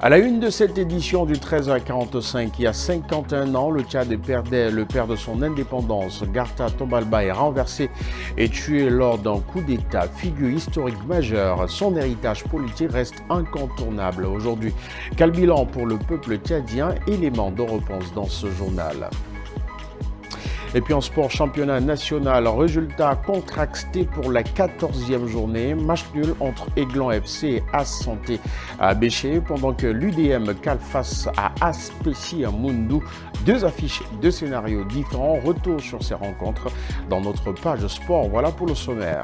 À la une de cette édition du 13h45, il y a 51 ans, le Tchad perdait le père de son indépendance. Garta Tombalba est renversé et tué lors d'un coup d'État. Figure historique majeure, son héritage politique reste incontournable. Aujourd'hui, quel bilan pour le peuple tchadien? Élément de réponse dans ce journal. Et puis en sport, championnat national, résultat contrasté pour la 14e journée. Match nul entre Aiglon FC et As Santé à Béché, pendant que l'UDM cale face à Aspéci à Moundou. Deux affiches, deux scénarios différents. Retour sur ces rencontres dans notre page sport. Voilà pour le sommaire.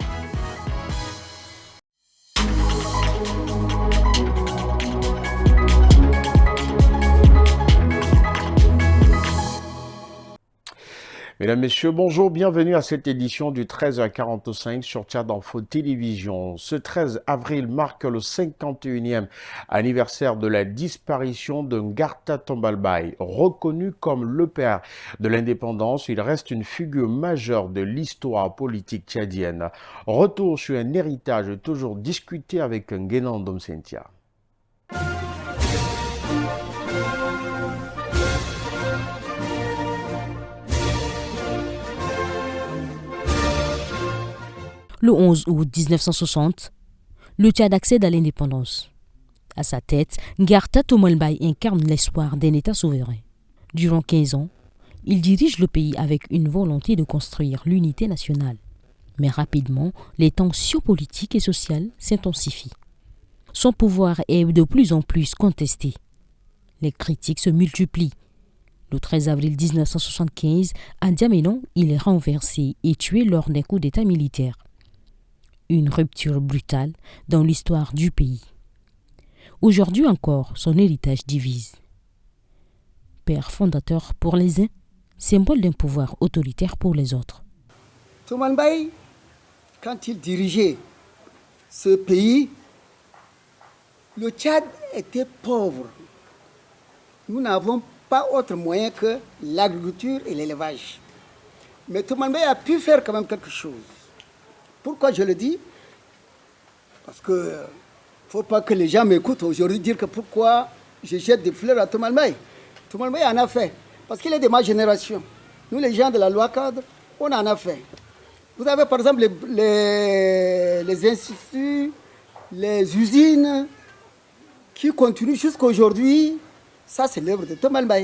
Mesdames, Messieurs, bonjour, bienvenue à cette édition du 13h45 sur Tchad Info Télévision. Ce 13 avril marque le 51e anniversaire de la disparition de Garta Tombalba. Reconnu comme le père de l'indépendance, il reste une figure majeure de l'histoire politique tchadienne. Retour sur un héritage toujours discuté avec Nguénan Domsentia. Le 11 août 1960, le Tchad accède à l'indépendance. À sa tête, Garta Tombalba incarne l'espoir d'un État souverain. Durant 15 ans, il dirige le pays avec une volonté de construire l'unité nationale. Mais rapidement, les tensions politiques et sociales s'intensifient. Son pouvoir est de plus en plus contesté. Les critiques se multiplient. Le 13 avril 1975, à N'Djamena, il est renversé et tué lors d'un coup d'État militaire. Une rupture brutale dans l'histoire du pays. Aujourd'hui encore, son héritage divise. Père fondateur pour les uns, symbole d'un pouvoir autoritaire pour les autres. Tombalba, quand il dirigeait ce pays, le Tchad était pauvre. Nous n'avons pas autre moyen que l'agriculture et l'élevage. Mais Tombalba a pu faire quand même quelque chose. Pourquoi je le dis? Parce que ne faut pas que les gens m'écoutent aujourd'hui dire que pourquoi je jette des fleurs à Tombalba. Tombalba en a fait. Parce qu'il est de ma génération. Nous, les gens de la loi cadre, on en a fait. Vous avez par exemple les instituts, les usines qui continuent jusqu'à aujourd'hui. Ça, c'est l'œuvre de Tombalba.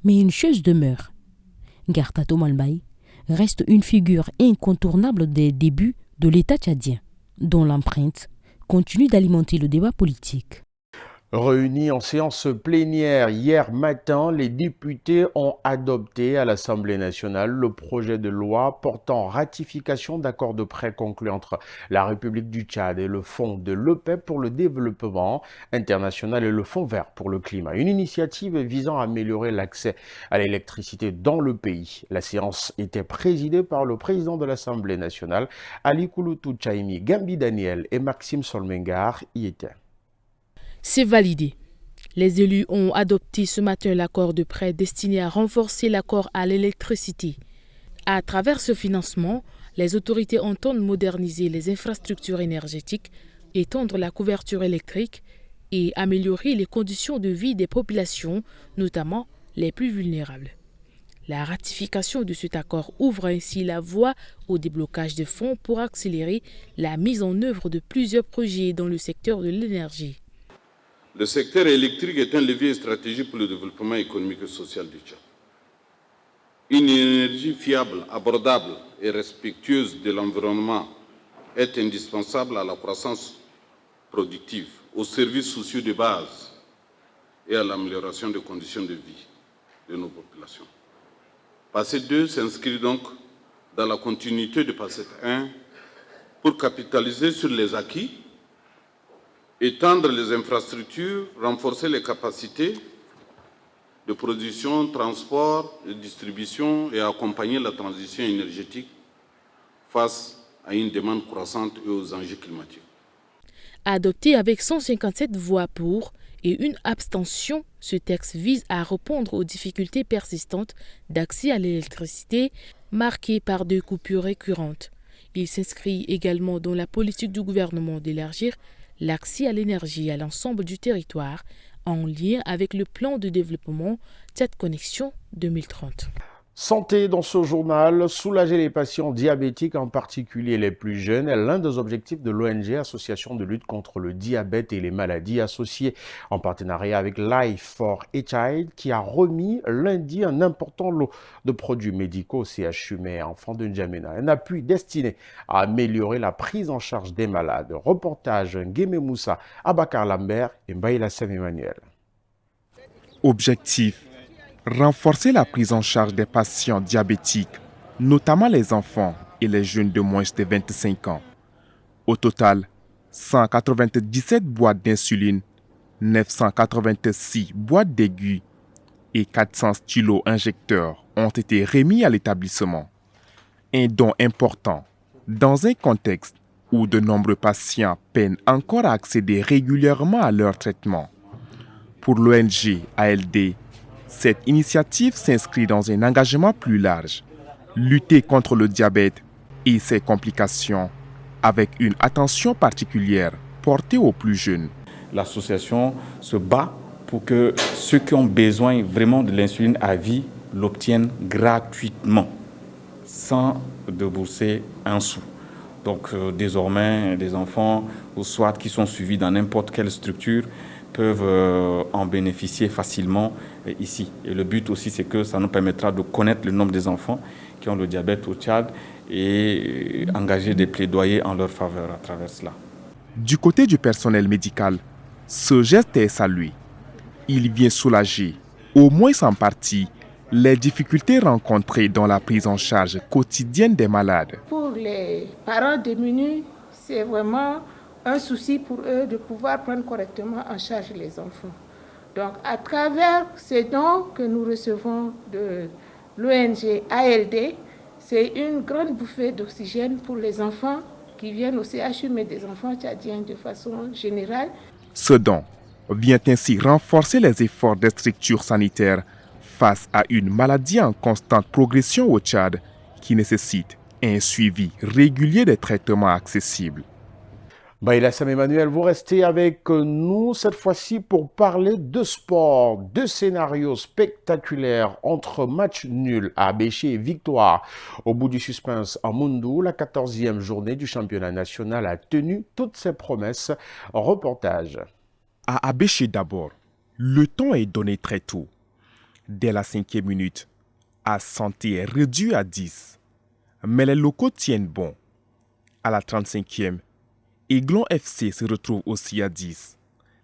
Mais une chose demeure. Garta Tombalba reste une figure incontournable des débuts de l'État tchadien, dont l'empreinte continue d'alimenter le débat politique. Réunis en séance plénière hier matin, les députés ont adopté à l'Assemblée nationale le projet de loi portant ratification d'accords de prêt conclus entre la République du Tchad et le Fonds de l'OPEP pour le développement international et le Fonds vert pour le climat. Une initiative visant à améliorer l'accès à l'électricité dans le pays. La séance était présidée par le président de l'Assemblée nationale, Ali Kouloutou Tchaimi, Gambi Daniel et Maxime Solmengar y étaient. C'est validé. Les élus ont adopté ce matin l'accord de prêt destiné à renforcer l'accès à l'électricité. À travers ce financement, les autorités entendent moderniser les infrastructures énergétiques, étendre la couverture électrique et améliorer les conditions de vie des populations, notamment les plus vulnérables. La ratification de cet accord ouvre ainsi la voie au déblocage de fonds pour accélérer la mise en œuvre de plusieurs projets dans le secteur de l'énergie. Le secteur électrique est un levier stratégique pour le développement économique et social du Tchad. Une énergie fiable, abordable et respectueuse de l'environnement est indispensable à la croissance productive, aux services sociaux de base et à l'amélioration des conditions de vie de nos populations. PACET 2 s'inscrit donc dans la continuité de PACET 1 pour capitaliser sur les acquis, étendre les infrastructures, renforcer les capacités de production, transport, de distribution et accompagner la transition énergétique face à une demande croissante et aux enjeux climatiques. Adopté avec 157 voix pour et une abstention, ce texte vise à répondre aux difficultés persistantes d'accès à l'électricité marquées par des coupures récurrentes. Il s'inscrit également dans la politique du gouvernement d'élargir l'accès à l'énergie à l'ensemble du territoire en lien avec le plan de développement Tchad Connexion 2030. Santé dans ce journal, soulager les patients diabétiques, en particulier les plus jeunes, est l'un des objectifs de l'ONG, Association de lutte contre le diabète et les maladies associées, en partenariat avec Life for a Child, qui a remis lundi un important lot de produits médicaux au CHU mais enfants de N'Djamena. Un appui destiné à améliorer la prise en charge des malades. Reportage Ngueme Moussa, Abakar Lambert et Mbaïla Sem-Emmanuel. Objectif: renforcer la prise en charge des patients diabétiques, notamment les enfants et les jeunes de moins de 25 ans. Au total, 197 boîtes d'insuline, 986 boîtes d'aiguilles et 400 stylos injecteurs ont été remis à l'établissement. Un don important dans un contexte où de nombreux patients peinent encore à accéder régulièrement à leur traitement. Pour l'ONG ALD, cette initiative s'inscrit dans un engagement plus large, lutter contre le diabète et ses complications avec une attention particulière portée aux plus jeunes. L'association se bat pour que ceux qui ont besoin vraiment de l'insuline à vie l'obtiennent gratuitement, sans débourser un sou. Donc désormais, les enfants, ou soit qui sont suivis dans n'importe quelle structure, peuvent en bénéficier facilement ici. Et le but aussi, c'est que ça nous permettra de connaître le nombre des enfants qui ont le diabète au Tchad et engager des plaidoyers en leur faveur à travers cela. Du côté du personnel médical, ce geste est salué. Il vient soulager, au moins en partie, les difficultés rencontrées dans la prise en charge quotidienne des malades. Pour les parents démunis, c'est vraiment un souci pour eux de pouvoir prendre correctement en charge les enfants. Donc, à travers ces dons que nous recevons de l'ONG ALD, c'est une grande bouffée d'oxygène pour les enfants qui viennent au CHU, mais des enfants tchadiens de façon générale. Ce don vient ainsi renforcer les efforts des structures sanitaires face à une maladie en constante progression au Tchad qui nécessite un suivi régulier des traitements accessibles. Mbaïla Sem-Emmanuel, vous restez avec nous cette fois-ci pour parler de sport. Deux scénarios spectaculaires entre match nul à Abéché et victoire. Au bout du suspense à Moundou, la 14e journée du championnat national a tenu toutes ses promesses. Reportage. À Abéché d'abord, le temps est donné très tôt. Dès la 5e minute, Assanté est réduit à 10. Mais les locaux tiennent bon. À la 35e, Aiglon FC se retrouve aussi à 10.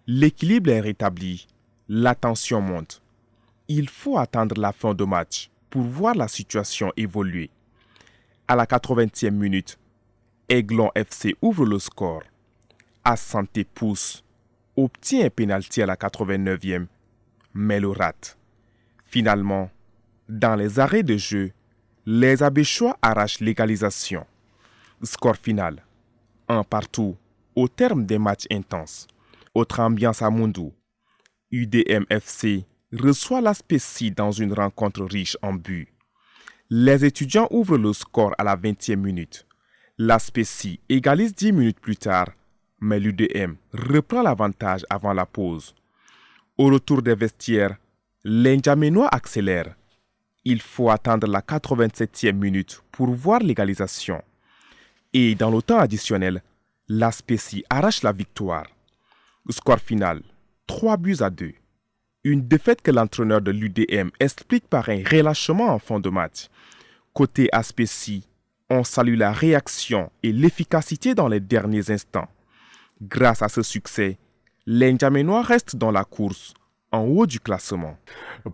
L'équilibre est rétabli, la tension monte. Il faut attendre la fin de match pour voir la situation évoluer. À la 80e minute, Aiglon FC ouvre le score. Assanté pousse, obtient un pénalty à la 89e, mais le rate. Finalement, dans les arrêts de jeu, les Abéchois arrachent l'égalisation. Score final: 1 partout au terme des matchs intenses. Autre ambiance à Moundou. UDM FC reçoit l'Aspécie dans une rencontre riche en buts. Les étudiants ouvrent le score à la 20e minute. L'Aspécie égalise 10 minutes plus tard, mais l'UDM reprend l'avantage avant la pause. Au retour des vestiaires, les N'Djamenois accélèrent. Il faut attendre la 87e minute pour voir l'égalisation. Et dans le temps additionnel, l'Aspécie arrache la victoire. Score final, 3-2. Une défaite que l'entraîneur de l'UDM explique par un relâchement en fin de match. Côté Aspécie, on salue la réaction et l'efficacité dans les derniers instants. Grâce à ce succès, les N'Djamenois restent dans la course, en haut du classement.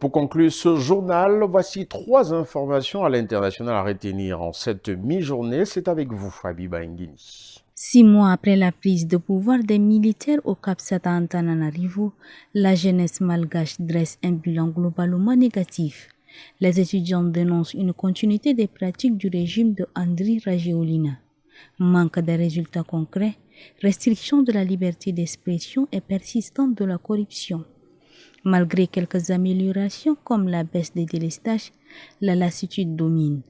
Pour conclure ce journal, voici 3 informations à l'international à retenir en cette mi-journée. C'est avec vous, Habiba Nguini. 6 mois après la prise de pouvoir des militaires au Cap Antananarivo, la jeunesse malgache dresse un bilan globalement négatif. Les étudiants dénoncent une continuité des pratiques du régime de Andry Rajoelina. Manque de résultats concrets, restriction de la liberté d'expression et persistance de la corruption. Malgré quelques améliorations comme la baisse des délestages, la lassitude domine.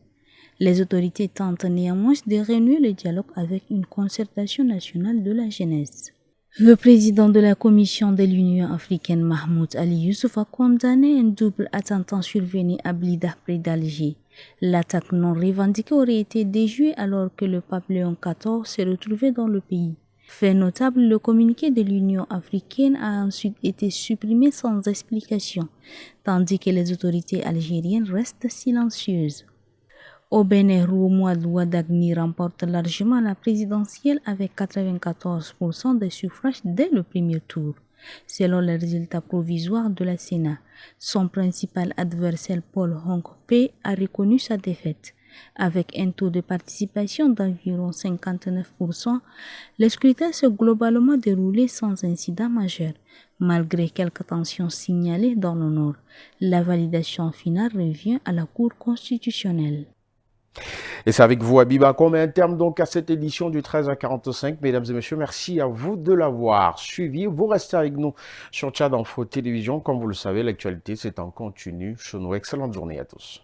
Les autorités tentent néanmoins de renouer le dialogue avec une concertation nationale de la jeunesse. Le président de la Commission de l'Union africaine, Mahmoud Ali Youssouf, a condamné un double attentat survenu à Blida près d'Alger. L'attaque non revendiquée aurait été déjouée alors que le pape Léon XIV s'est retrouvé dans le pays. Fait notable, le communiqué de l'Union africaine a ensuite été supprimé sans explication, tandis que les autorités algériennes restent silencieuses. Au Bénin, Romuald Ouadagni remporte largement la présidentielle avec 94% des suffrages dès le premier tour, selon les résultats provisoires de la Sénat. Son principal adversaire Paul Hong-Pé a reconnu sa défaite. Avec un taux de participation d'environ 59%, le scrutin s'est globalement déroulé sans incident majeur, malgré quelques tensions signalées dans le nord. La validation finale revient à la Cour constitutionnelle. Et c'est avec vous, Habiba, qu'on met un terme donc à cette édition du 13h45. Mesdames et messieurs, merci à vous de l'avoir suivi. Vous restez avec nous sur Tchad Info Télévision. Comme vous le savez, l'actualité, c'est en continu chez nous. Excellente journée à tous.